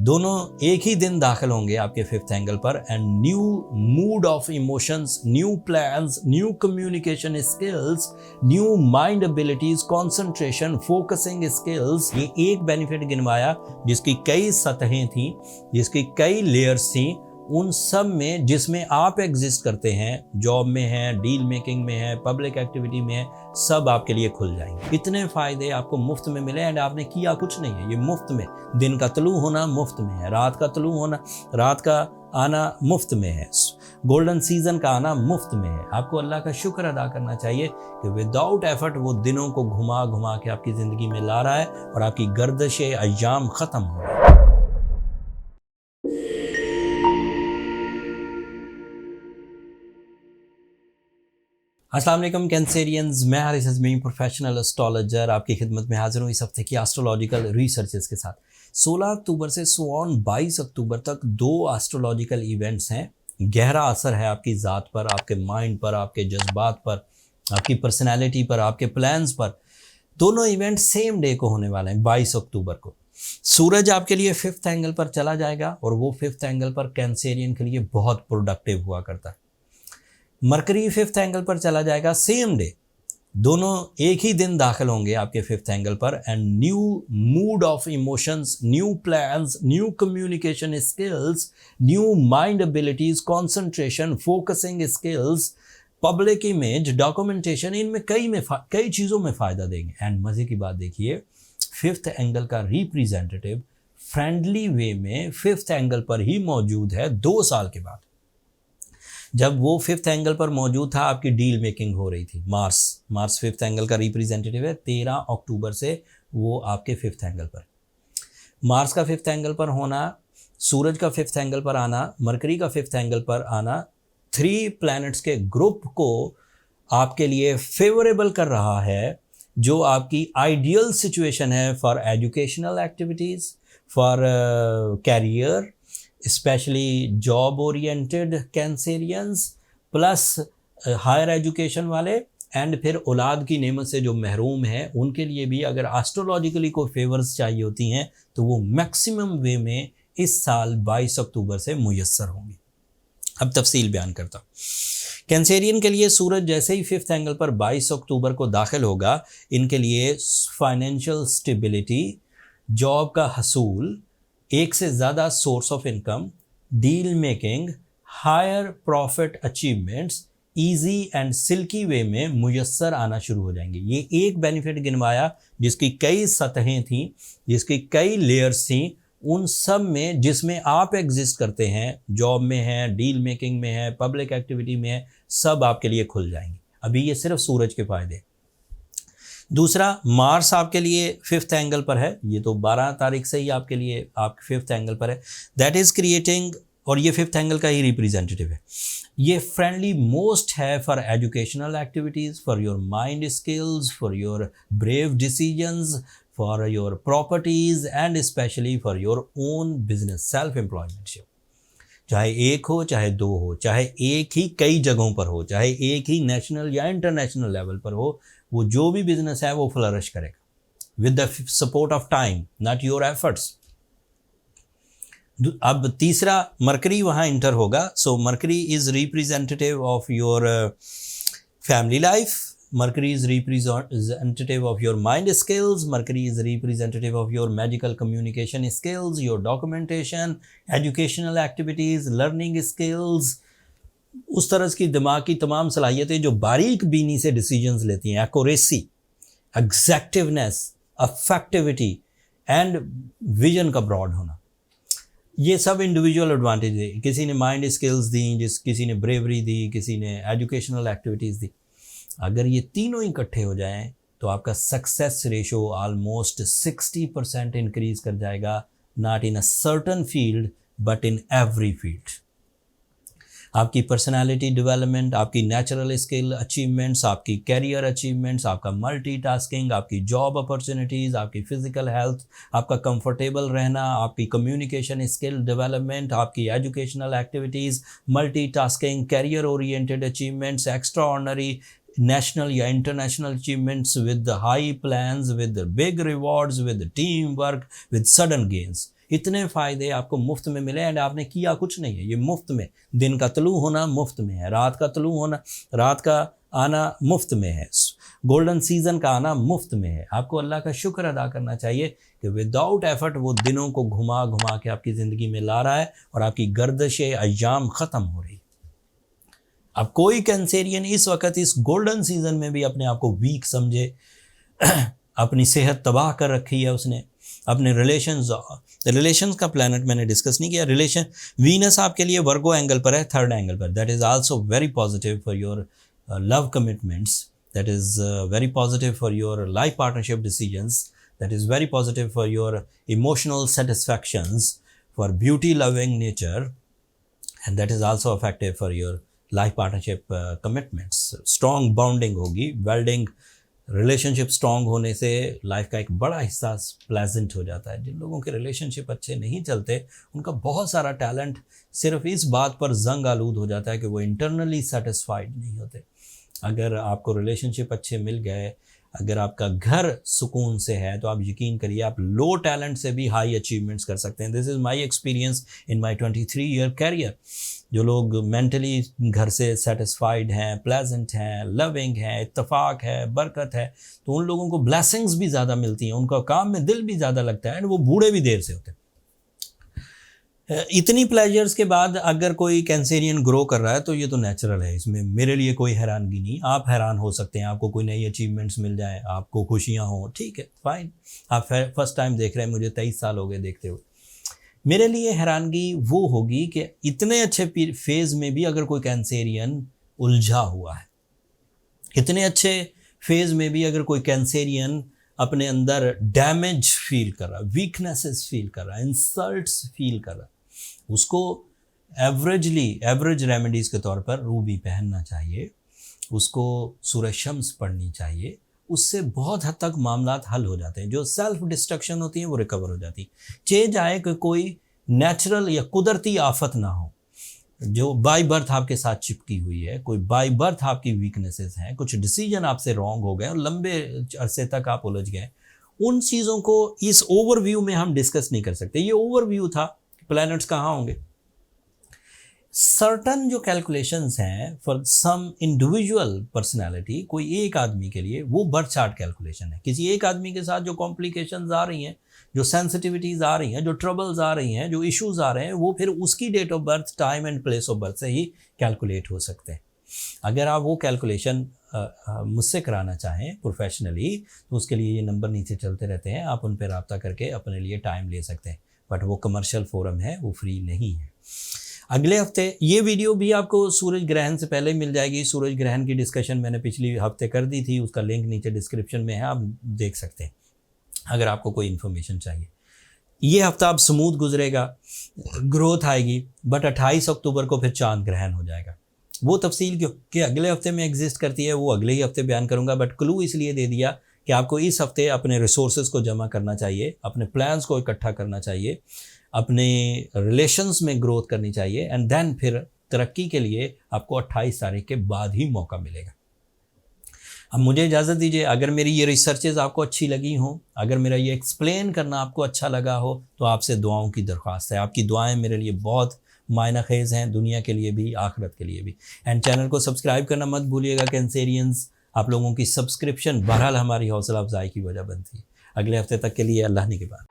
दोनों एक ही दिन दाखिल होंगे आपके फिफ्थ एंगल पर and new mood off emotions, new plans, new communication skills, new mind abilities, concentration, focusing skills. ये एक बेनिफिट गिनवाया जिसकी कई सतहें थी, जिसकी कई लेयर्स थी। उन सब में जिसमें आप एग्जिस्ट करते हैं, जॉब में है, डील मेकिंग में है, पब्लिक एक्टिविटी में है, सब आपके लिए खुल जाएंगे। इतने फायदे आपको मुफ्त में मिले एंड आपने किया कुछ नहीं है। ये मुफ्त में, दिन का तलू होना मुफ्त में है, रात का तलू होना, रात का आना मुफ्त में है, गोल्डन सीजन का आना मुफ्त में है। आपको अल्लाह का शुक्र अदा करना चाहिए कि विदाउट एफर्ट वो दिनों को घुमा घुमा के आपकी ज़िंदगी में ला रहा है और आपकी गर्दिश अय्याम ख़त्म हो रही है। अस्सलाम वालेकुम कैंसेरियंस, मैं हारिस अज़मी प्रोफेशनल एस्ट्रोलॉजर आपकी खिदमत में हाजिर हूँ इस हफ्ते की एस्ट्रोलॉजिकल रिसर्चेस के साथ। 16 अक्टूबर से 22 अक्टूबर तक 2 एस्ट्रोलॉजिकल इवेंट्स हैं। गहरा असर है आपकी ज़ात पर, आपके माइंड पर, आपके जज्बात पर, आपकी पर्सनैलिटी पर, आपके प्लान्स पर। दोनों इवेंट सेम डे को होने वाले हैं, 22 अक्टूबर को। सूरज आपके लिए फिफ्थ एंगल पर चला जाएगा और वो फिफ्थ एंगल पर कैंसेरियन के लिए बहुत प्रोडक्टिव हुआ करता है। मरकरी फिफ्थ एंगल पर चला जाएगा सेम डे। दोनों एक ही दिन दाखिल होंगे आपके फिफ्थ एंगल पर and new mood off emotions, new plans, new communication skills, new mind abilities, concentration, focusing skills, public image, documentation, इनमें कई चीज़ों में फ़ायदा देंगे। एंड मज़े की बात देखिए, फिफ्थ एंगल का रिप्रेजेंटेटिव फ्रेंडली वे में फिफ्थ एंगल पर ही मौजूद है 2 साल के बाद। जब वो फिफ्थ एंगल पर मौजूद था, आपकी डील मेकिंग हो रही थी। मार्स फिफ्थ एंगल का रिप्रेजेंटेटिव है। 13 अक्टूबर से वो आपके फिफ्थ एंगल पर। मार्स का फिफ्थ एंगल पर होना, सूरज का फिफ्थ एंगल पर आना, मरकरी का फिफ्थ एंगल पर आना, 3 प्लैनेट्स के ग्रुप को आपके लिए फेवरेबल कर रहा है, जो आपकी आइडियल सिचुएशन है for educational activities, for career, specially job oriented concerns, plus higher education वाले, एंड फिर औलाद की नेमत से जो महरूम हैं उनके लिए भी अगर एस्ट्रोलॉजिकली कोई फेवर्स चाहिए होती हैं तो वो मैक्सिमम वे में इस साल 22 अक्टूबर से मुयस्सर होंगी। अब तफसील बयान करता हूँ। कैंसेरियन के लिए सूरज जैसे ही फिफ्थ एंगल पर 22 अक्टूबर को दाखिल होगा, इनके लिए फाइनेंशियल स्टेबिलिटी, जॉब का हसूल, एक से ज़्यादा source of income, deal making, higher profit achievements easy and silky way में मुयस्सर आना शुरू हो जाएंगे। ये एक बेनिफिट गिनवाया जिसकी कई सतहें थीं, जिसकी कई लेयर्स थीं। उन सब में जिसमें आप एग्जिस्ट करते हैं, जॉब में है, डील मेकिंग में है, पब्लिक एक्टिविटी में है, सब आपके लिए खुल जाएंगे। अभी ये सिर्फ सूरज के फायदे। दूसरा, मार्स आपके लिए फिफ्थ एंगल पर है। ये तो 12 तारीख से ही आपके लिए आपके फिफ्थ एंगल पर है। दैट इज़ क्रिएटिंग, और ये फिफ्थ एंगल का ही रिप्रेजेंटेटिव है। ये फ्रेंडली मोस्ट है for educational activities, for your mind skills, for your brave decisions, for your properties and specially for your own business, self employmentship. चाहे एक हो, चाहे 2 हो, चाहे एक ही कई जगहों पर हो, चाहे एक ही नेशनल या इंटरनेशनल लेवल पर हो, वो जो भी बिजनेस है वो फ्लरिश करेगा with the support of time, not your efforts. अब तीसरा, मरकरी वहाँ इंटर होगा। So Mercury is representative of your family life, Mercury is representative of your mind skills, Mercury is representative of your magical communication skills, your documentation, educational activities, learning skills, उस तरह की दिमाग की तमाम सलाहियतें जो बारीक बीनी से डिसीजंस लेती हैं, एक्यूरेसी, एग्जैक्टिवनेस, अफेक्टिविटी एंड विजन का ब्रॉड होना, ये सब इंडिविजुअल एडवांटेज है। किसी ने माइंड स्किल्स दी, किसी ने ब्रेवरी दी, किसी ने एजुकेशनल एक्टिविटीज़ दी। अगर ये तीनों इकट्ठे हो जाएं तो आपका सक्सेस रेशो ऑलमोस्ट 60% इंक्रीज कर जाएगा, not in a certain field but in every field. आपकी पर्सनालिटी डेवलपमेंट, आपकी नेचुरल स्किल अचीवमेंट्स, आपकी कैरियर अचीवमेंट्स, आपका मल्टीटास्किंग, आपकी जॉब अपॉर्चुनिटीज़, आपकी फ़िज़िकल हेल्थ, आपका कंफर्टेबल रहना, आपकी कम्युनिकेशन स्किल डेवलपमेंट, आपकी educational activities, multitasking, career oriented achievements, extraordinary national या international achievements with high plans, with big rewards, with team work, with sudden gains, इतने फ़ायदे आपको मुफ्त में मिले एंड आपने किया कुछ नहीं है, ये मुफ्त में। दिन का तलू होना मुफ्त में है, रात का तलू होना, रात का आना मुफ्त में है, गोल्डन सीजन का आना मुफ्त में है। आपको अल्लाह का शुक्र अदा करना चाहिए कि विदाउट एफर्ट वो दिनों को घुमा घुमा के आपकी ज़िंदगी में ला रहा है और आपकी गर्दिश अय्याम ख़त्म हो रही है। अब कोई कैंसेरियन इस वक्त इस गोल्डन सीजन में भी अपने आप को वीक समझे, अपनी सेहत तबाह कर रखी है उसने, अपने रिलेशंस का प्लैनेट मैंने डिस्कस नहीं किया। रिलेशन वीनस आपके लिए वर्गो एंगल पर है, 3rd एंगल पर, that is also very positive for your love commitments, that is very positive for your life partnership decisions, that is very positive for your emotional satisfactions, for beauty loving nature, and that is also effective for your life partnership commitments. Strong bonding होगी, welding relationship strong होने से life का एक बड़ा हिस्सा pleasant हो जाता है। जिन लोगों के रिलेशनशिप अच्छे नहीं चलते उनका बहुत सारा टैलेंट सिर्फ इस बात पर जंग आलूद हो जाता है कि वो इंटरनली सेटिस्फाइड नहीं होते। अगर आपको रिलेशनशिप अच्छे मिल गए, अगर आपका घर सुकून से है, तो आप यकीन करिए आप लो टैलेंट से भी हाई अचीवमेंट्स कर सकते हैं। This is my experience in my 23 year career. जो लोग मेंटली घर से सेटिस्फाइड हैं, प्लेजेंट हैं, लविंग हैं, इत्तेफाक है, बरकत है, तो उन लोगों को ब्लेसिंग्स भी ज़्यादा मिलती हैं, उनका काम में दिल भी ज़्यादा लगता है एंड वो बूढ़े भी देर से होते हैं। इतनी प्लेजर्स के बाद अगर कोई कैंसेरियन ग्रो कर रहा है तो ये तो नेचुरल है, इसमें मेरे लिए कोई हैरानगी नहीं। आप हैरान हो सकते हैं, आपको कोई नई अचीवमेंट्स मिल जाए, आपको खुशियाँ हों, ठीक है, फाइन। आप फर्स्ट टाइम देख रहे हैं, मुझे 23 साल हो गए देखते हुए। मेरे लिए हैरानगी वो होगी कि इतने अच्छे फेज़ में भी अगर कोई कैंसेरियन उलझा हुआ है, इतने अच्छे फेज़ में भी अगर कोई कैंसेरियन अपने अंदर डैमेज फील कर रहा है, वीकनेसेस फील कर रहा है, इंसल्ट्स फील कर रहा है, उसको एवरेज रेमेडीज़ के तौर पर रूबी पहनना चाहिए, उसको सूरज शम्स पढ़नी चाहिए। उससे बहुत हद तक मामलात हल हो जाते हैं। जो सेल्फ डिस्ट्रक्शन होती हैं वो रिकवर हो जाती है। चेंज आए कि कोई नेचुरल या कुदरती आफत ना हो जो बाय बर्थ आपके साथ चिपकी हुई है, कोई बाय बर्थ आपकी वीकनेसेस हैं, कुछ डिसीजन आपसे रॉन्ग हो गए और लंबे अरसे तक आप उलझ गए, उन चीज़ों को इस ओवरव्यू में हम डिस्कस नहीं कर सकते। ये ओवरव्यू था, प्लैनेट्स कहाँ होंगे। सर्टन जो कैलकुलेशंस हैं फॉर सम इंडिविजुअल पर्सनालिटी, कोई एक आदमी के लिए वो बर्थ चार्ट कैलकुलेशन है। किसी एक आदमी के साथ जो कॉम्प्लिकेशंस आ रही हैं, जो सेंसिटिविटीज़ आ रही हैं, जो ट्रबल्स आ रही हैं, जो इश्यूज आ रहे हैं, वो फिर उसकी date of birth, time and place of birth से ही कैलकुलेट हो सकते हैं। अगर आप वो कैलकुलेशन मुझसे कराना चाहें प्रोफेशनली तो उसके लिए ये नंबर नीचे चलते रहते हैं, आप उन पर रब्ता करके अपने लिए टाइम ले सकते हैं। बट वो कमर्शियल फोरम है, वो फ्री नहीं है। अगले हफ्ते ये वीडियो भी आपको सूरज ग्रहण से पहले मिल जाएगी। सूरज ग्रहण की डिस्कशन मैंने पिछली हफ्ते कर दी थी, उसका लिंक नीचे डिस्क्रिप्शन में है, आप देख सकते हैं अगर आपको कोई इन्फॉर्मेशन चाहिए। ये हफ्ता अब स्मूथ गुजरेगा, ग्रोथ आएगी, बट 28 अक्टूबर को फिर चांद ग्रहण हो जाएगा। वो तफसील क्यों कि अगले हफ्ते में एग्जिस्ट करती है वो अगले ही हफ्ते बयान करूँगा, बट क्लू इसलिए दे दिया कि आपको इस हफ्ते अपने रिसोर्सेज को जमा करना चाहिए, अपने प्लान्स को इकट्ठा करना चाहिए, अपने रिलेशंस में ग्रोथ करनी चाहिए एंड देन फिर तरक्की के लिए आपको 28 तारीख के बाद ही मौका मिलेगा। अब मुझे इजाज़त दीजिए। अगर मेरी ये रिसर्चेज आपको अच्छी लगी हों, अगर मेरा ये एक्सप्लेन करना आपको अच्छा लगा हो, तो आपसे दुआओं की दरख्वास्त है। आपकी दुआएं मेरे लिए बहुत मायना खेज़ हैं, दुनिया के लिए भी, आखिरत के लिए भी। एंड चैनल को सब्सक्राइब करना मत भूलिएगा कैंसेरियंस। आप लोगों की सब्सक्रिप्शन बहरहाल हमारी हौसला अफजाई की वजह बनती है। अगले हफ्ते तक के लिए अल्लाह ने के बाद।